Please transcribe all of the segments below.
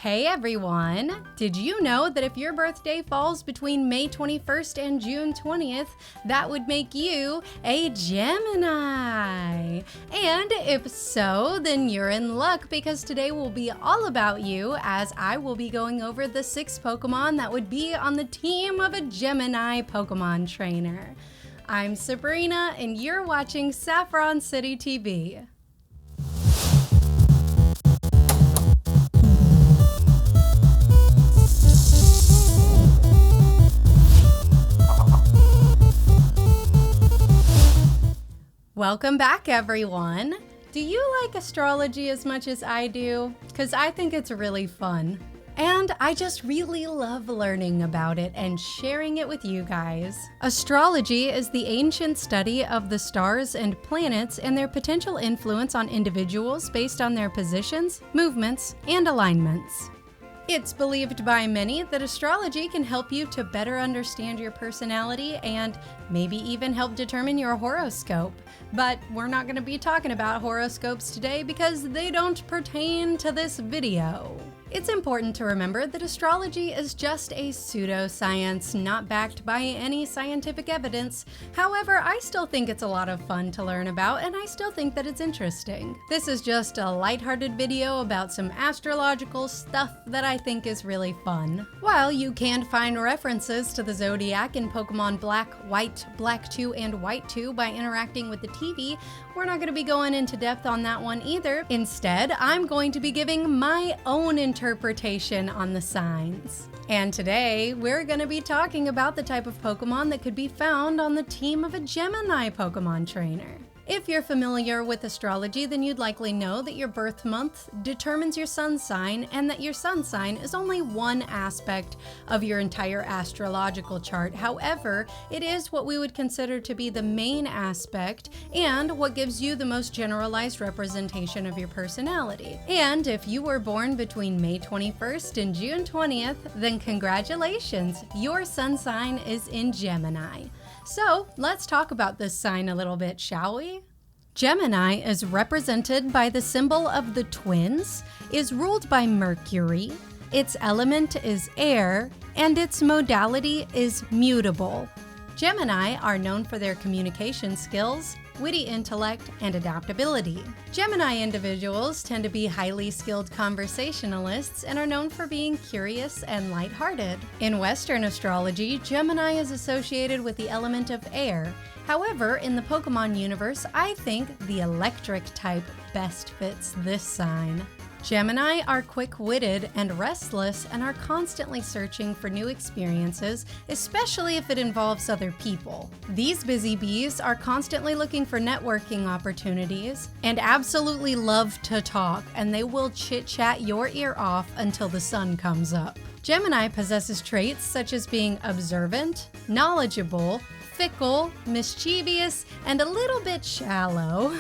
Hey everyone! Did you know that if your birthday falls between May 21st and June 20th, that would make you a Gemini? And if so, then you're in luck because today will be all about you as I will be going over the 6 Pokemon that would be on the team of a Gemini Pokemon trainer. I'm Sabrina and you're watching Saffron City TV. Welcome back, everyone. Do you like astrology as much as I do? Because I think it's really fun. And I just really love learning about it and sharing it with you guys. Astrology is the ancient study of the stars and planets and their potential influence on individuals based on their positions, movements, and alignments. It's believed by many that astrology can help you to better understand your personality and maybe even help determine your horoscope. But we're not going to be talking about horoscopes today because they don't pertain to this video. It's important to remember that astrology is just a pseudoscience, not backed by any scientific evidence. However, I still think it's a lot of fun to learn about, and I still think that it's interesting. This is just a lighthearted video about some astrological stuff that I think is really fun. While you can find references to the Zodiac in Pokemon Black, White, Black 2, and White 2 by interacting with the TV, we're not going to be going into depth on that one either. Instead, I'm going to be giving my own interpretation on the signs. And today, we're going to be talking about the type of Pokemon that could be found on the team of a Gemini Pokemon trainer. If you're familiar with astrology, then you'd likely know that your birth month determines your sun sign and that your sun sign is only one aspect of your entire astrological chart. However, it is what we would consider to be the main aspect and what gives you the most generalized representation of your personality. And if you were born between May 21st and June 20th, then congratulations, your sun sign is in Gemini. So let's talk about this sign a little bit, shall we? Gemini is represented by the symbol of the twins, is ruled by Mercury, its element is air, and its modality is mutable. Gemini are known for their communication skills, witty intellect, and adaptability. Gemini individuals tend to be highly skilled conversationalists and are known for being curious and lighthearted. In Western astrology, Gemini is associated with the element of air. However, in the Pokemon universe, I think the electric type best fits this sign. Gemini are quick-witted and restless and are constantly searching for new experiences, especially if it involves other people. These busy bees are constantly looking for networking opportunities and absolutely love to talk, and they will chit-chat your ear off until the sun comes up. Gemini possesses traits such as being observant, knowledgeable, fickle, mischievous, and a little bit shallow.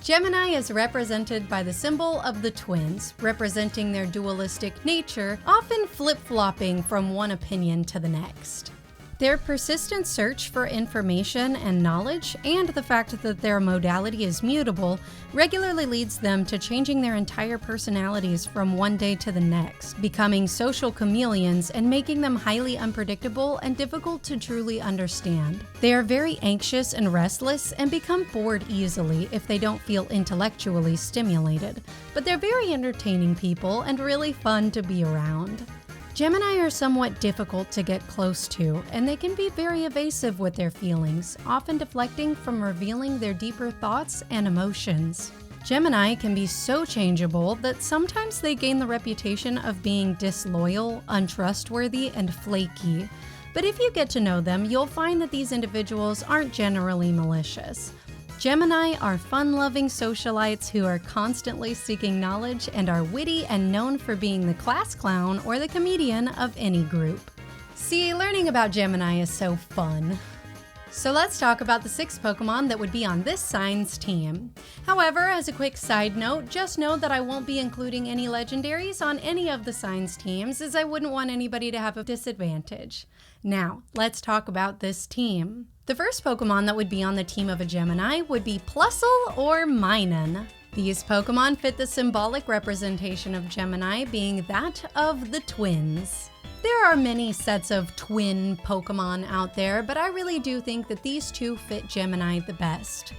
Gemini is represented by the symbol of the twins, representing their dualistic nature, often flip-flopping from one opinion to the next. Their persistent search for information and knowledge, and the fact that their modality is mutable, regularly leads them to changing their entire personalities from one day to the next, becoming social chameleons and making them highly unpredictable and difficult to truly understand. They are very anxious and restless and become bored easily if they don't feel intellectually stimulated, but they're very entertaining people and really fun to be around. Gemini are somewhat difficult to get close to, and they can be very evasive with their feelings, often deflecting from revealing their deeper thoughts and emotions. Gemini can be so changeable that sometimes they gain the reputation of being disloyal, untrustworthy, and flaky. But if you get to know them, you'll find that these individuals aren't generally malicious. Gemini are fun-loving socialites who are constantly seeking knowledge and are witty and known for being the class clown or the comedian of any group. See, learning about Gemini is so fun. So let's talk about the 6 Pokemon that would be on this sign's team. However, as a quick side note, just know that I won't be including any Legendaries on any of the sign's teams as I wouldn't want anybody to have a disadvantage. Now, let's talk about this team. The first Pokemon that would be on the team of a Gemini would be Plusle or Minun. These Pokemon fit the symbolic representation of Gemini, being that of the twins. There are many sets of twin Pokemon out there, but I really do think that these two fit Gemini the best.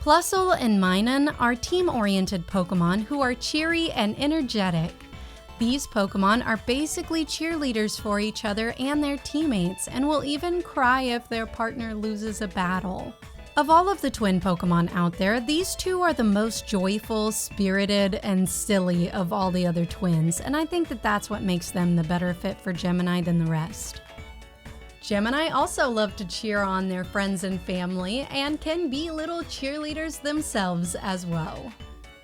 Plusle and Minun are team-oriented Pokemon who are cheery and energetic. These Pokemon are basically cheerleaders for each other and their teammates, and will even cry if their partner loses a battle. Of all of the twin Pokemon out there, these two are the most joyful, spirited, and silly of all the other twins, and I think that that's what makes them the better fit for Gemini than the rest. Gemini also love to cheer on their friends and family, and can be little cheerleaders themselves as well.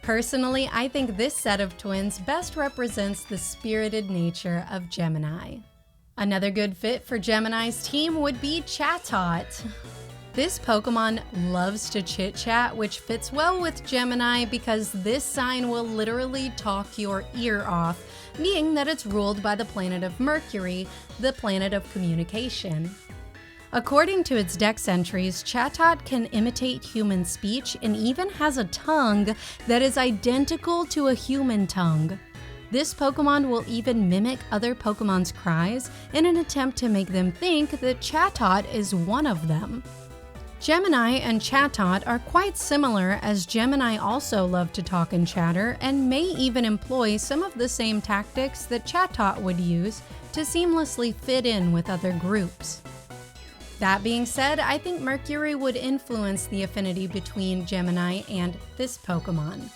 Personally, I think this set of twins best represents the spirited nature of Gemini. Another good fit for Gemini's team would be Chatot. This Pokemon loves to chit-chat, which fits well with Gemini because this sign will literally talk your ear off, being that it's ruled by the planet of Mercury, the planet of communication. According to its dex entries, Chatot can imitate human speech and even has a tongue that is identical to a human tongue. This Pokemon will even mimic other Pokemon's cries in an attempt to make them think that Chatot is one of them. Gemini and Chatot are quite similar, as Gemini also love to talk and chatter and may even employ some of the same tactics that Chatot would use to seamlessly fit in with other groups. That being said, I think Mercury would influence the affinity between Gemini and this Pokemon.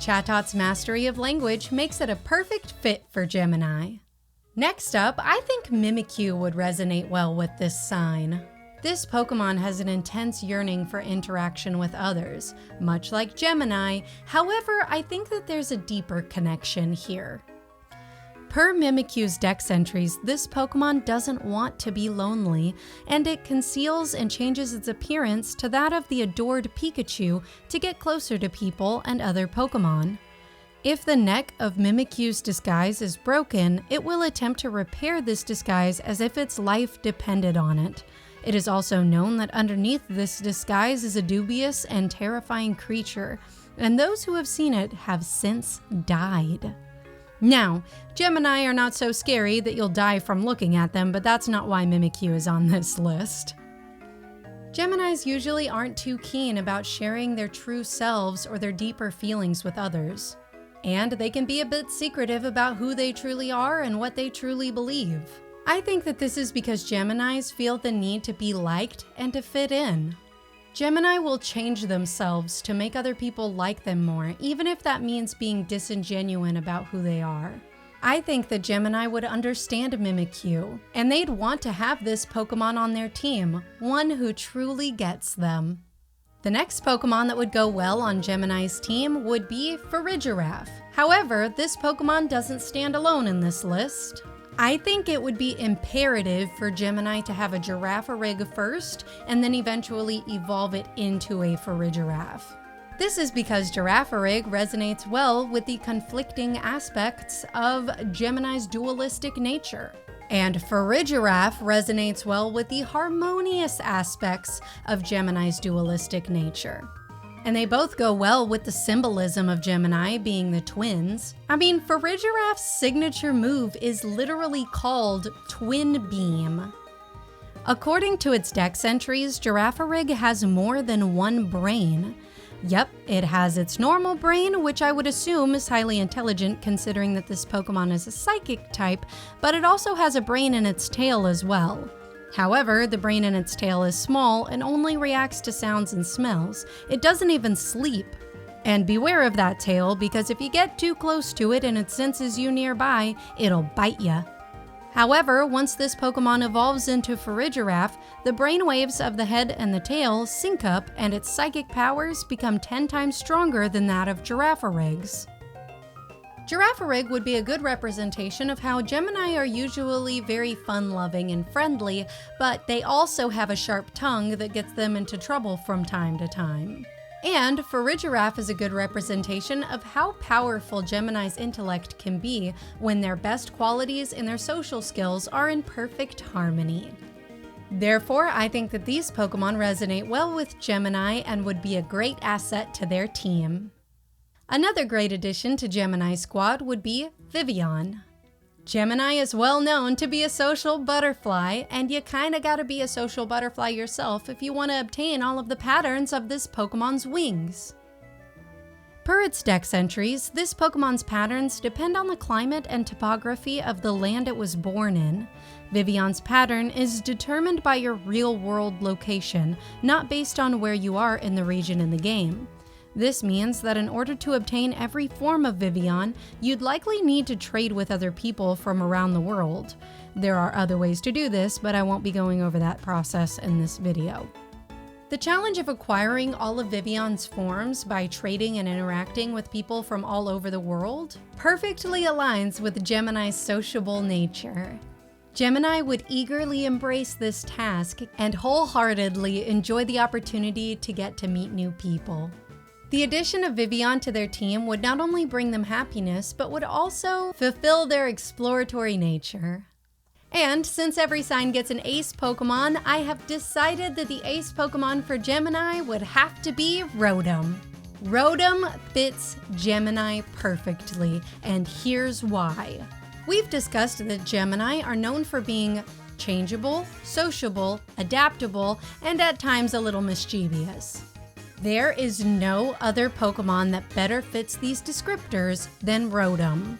Chatot's mastery of language makes it a perfect fit for Gemini. Next up, I think Mimikyu would resonate well with this sign. This Pokemon has an intense yearning for interaction with others, much like Gemini. However, I think that there's a deeper connection here. Per Mimikyu's dex entries, this Pokemon doesn't want to be lonely, and it conceals and changes its appearance to that of the adored Pikachu to get closer to people and other Pokemon. If the neck of Mimikyu's disguise is broken, it will attempt to repair this disguise as if its life depended on it. It is also known that underneath this disguise is a dubious and terrifying creature, and those who have seen it have since died. Now, Gemini are not so scary that you'll die from looking at them, but that's not why Mimikyu is on this list. Geminis usually aren't too keen about sharing their true selves or their deeper feelings with others, and they can be a bit secretive about who they truly are and what they truly believe. I think that this is because Geminis feel the need to be liked and to fit in. Gemini will change themselves to make other people like them more, even if that means being disingenuous about who they are. I think that Gemini would understand Mimikyu, and they'd want to have this Pokemon on their team, one who truly gets them. The next Pokemon that would go well on Gemini's team would be Giraffe. However, this Pokemon doesn't stand alone in this list. I think it would be imperative for Gemini to have a Giraffe first, and then eventually evolve it into a Giraffe. This is because Giraffe resonates well with the conflicting aspects of Gemini's dualistic nature. And Giraffe resonates well with the harmonious aspects of Gemini's dualistic nature. And they both go well with the symbolism of Gemini being the twins. I mean, Giraffe's signature move is literally called Twin Beam. According to its dex entries, Giraffe has more than one brain. Yep, it has its normal brain, which I would assume is highly intelligent considering that this Pokemon is a psychic type, but it also has a brain in its tail as well. However, the brain in its tail is small and only reacts to sounds and smells. It doesn't even sleep. And beware of that tail, because if you get too close to it and it senses you nearby, it'll bite ya. However, once this Pokemon evolves into Giraffe, the brainwaves of the head and the tail sync up and its psychic powers become 10 times stronger than that of Giraffe. Giraffe would be a good representation of how Gemini are usually very fun-loving and friendly, but they also have a sharp tongue that gets them into trouble from time to time. And Giraffe is a good representation of how powerful Gemini's intellect can be when their best qualities and their social skills are in perfect harmony. Therefore, I think that these Pokemon resonate well with Gemini and would be a great asset to their team. Another great addition to Gemini squad would be Vivion. Gemini is well known to be a social butterfly, and you kinda gotta be a social butterfly yourself if you want to obtain all of the patterns of this Pokemon's wings. Per its dex entries, this Pokemon's patterns depend on the climate and topography of the land it was born in. Vivion's pattern is determined by your real-world location, not based on where you are in the region in the game. This means that in order to obtain every form of Vivion, you'd likely need to trade with other people from around the world. There are other ways to do this, but I won't be going over that process in this video. The challenge of acquiring all of Vivion's forms by trading and interacting with people from all over the world perfectly aligns with Gemini's sociable nature. Gemini would eagerly embrace this task and wholeheartedly enjoy the opportunity to get to meet new people. The addition of Vivion to their team would not only bring them happiness, but would also fulfill their exploratory nature. And since every sign gets an ace Pokemon, I have decided that the ace Pokemon for Gemini would have to be Rotom. Rotom fits Gemini perfectly, and here's why. We've discussed that Gemini are known for being changeable, sociable, adaptable, and at times a little mischievous. There is no other Pokemon that better fits these descriptors than Rotom.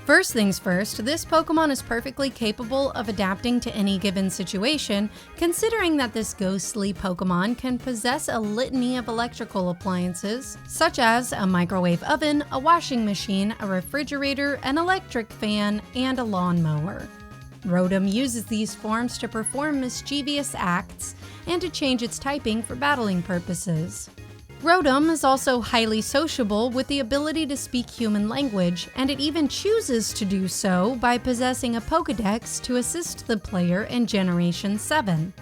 First things first, this Pokemon is perfectly capable of adapting to any given situation, considering that this ghostly Pokemon can possess a litany of electrical appliances, such as a microwave oven, a washing machine, a refrigerator, an electric fan, and a lawnmower. Rotom uses these forms to perform mischievous acts and to change its typing for battling purposes. Rotom is also highly sociable with the ability to speak human language, and it even chooses to do so by possessing a Pokédex to assist the player in Generation 7.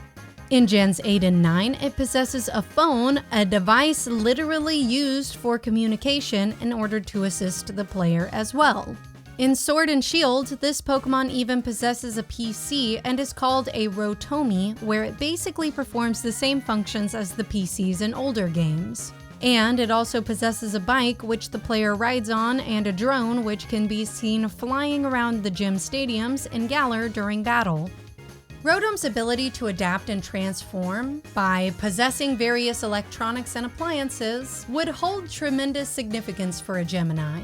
In Gens 8 and 9, it possesses a phone, a device literally used for communication in order to assist the player as well. In Sword and Shield, this Pokemon even possesses a PC and is called a Rotomi, where it basically performs the same functions as the PCs in older games. And it also possesses a bike which the player rides on and a drone which can be seen flying around the gym stadiums in Galar during battle. Rotom's ability to adapt and transform by possessing various electronics and appliances would hold tremendous significance for a Gemini.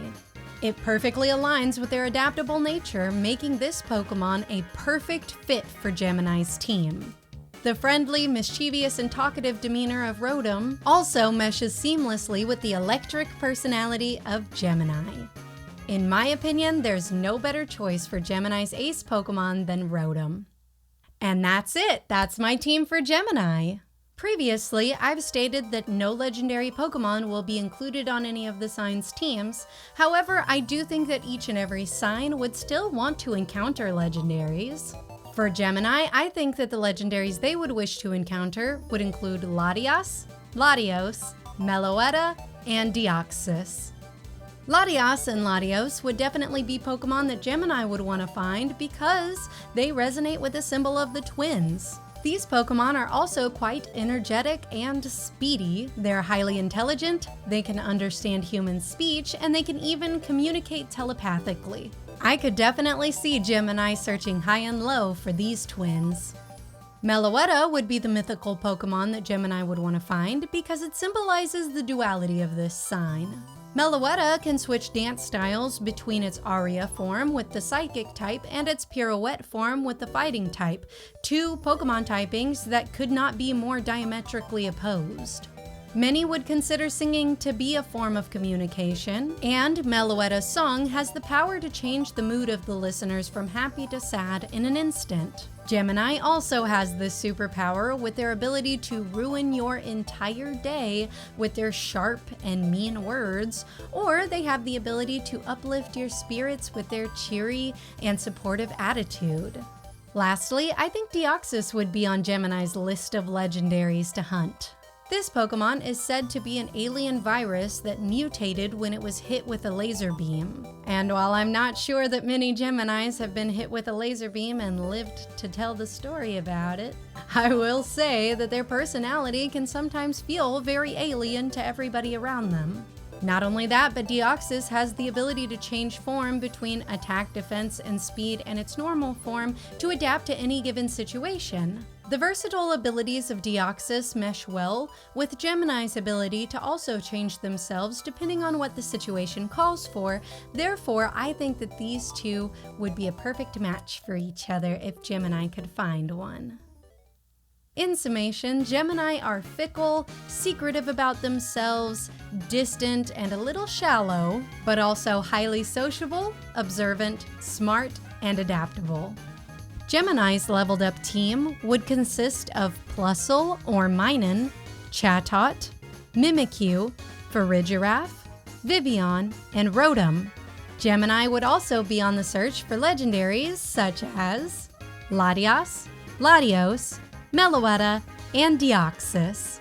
It perfectly aligns with their adaptable nature, making this Pokemon a perfect fit for Gemini's team. The friendly, mischievous, and talkative demeanor of Rotom also meshes seamlessly with the electric personality of Gemini. In my opinion, there's no better choice for Gemini's ace Pokemon than Rotom. And that's it! That's my team for Gemini! Previously, I've stated that no legendary Pokemon will be included on any of the signs' teams. However, I do think that each and every sign would still want to encounter legendaries. For Gemini, I think that the legendaries they would wish to encounter would include Latias, Latios, Meloetta, and Deoxys. Latias and Latios would definitely be Pokemon that Gemini would want to find because they resonate with the symbol of the twins. These Pokemon are also quite energetic and speedy. They're highly intelligent, they can understand human speech, and they can even communicate telepathically. I could definitely see Gemini searching high and low for these twins. Meloetta would be the mythical Pokemon that Gemini would want to find because it symbolizes the duality of this sign. Meloetta can switch dance styles between its Aria form with the Psychic type and its Pirouette form with the Fighting type, two Pokemon typings that could not be more diametrically opposed. Many would consider singing to be a form of communication, and Meloetta's song has the power to change the mood of the listeners from happy to sad in an instant. Gemini also has this superpower with their ability to ruin your entire day with their sharp and mean words, or they have the ability to uplift your spirits with their cheery and supportive attitude. Lastly, I think Deoxys would be on Gemini's list of legendaries to hunt. This Pokemon is said to be an alien virus that mutated when it was hit with a laser beam. And while I'm not sure that many Geminis have been hit with a laser beam and lived to tell the story about it, I will say that their personality can sometimes feel very alien to everybody around them. Not only that, but Deoxys has the ability to change form between attack, defense, and speed and its normal form to adapt to any given situation. The versatile abilities of Deoxys mesh well with Gemini's ability to also change themselves depending on what the situation calls for. Therefore, I think that these two would be a perfect match for each other if Gemini could find one. In summation, Gemini are fickle, secretive about themselves, distant, and a little shallow, but also highly sociable, observant, smart, and adaptable. Gemini's leveled up team would consist of Plusle or Minun, Chatot, Mimikyu, Giraffe, Vivion, and Rotom. Gemini would also be on the search for legendaries such as Latios, Meloetta, and Deoxys.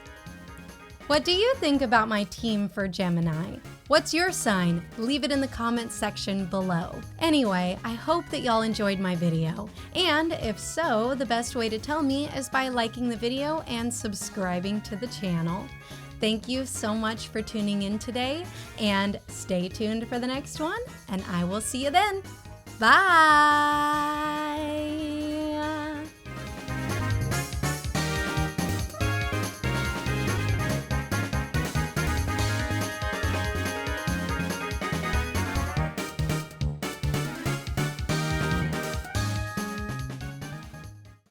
What do you think about my team for Gemini? What's your sign? Leave it in the comments section below. Anyway, I hope that y'all enjoyed my video. And if so, the best way to tell me is by liking the video and subscribing to the channel. Thank you so much for tuning in today, and stay tuned for the next one, and I will see you then. Bye!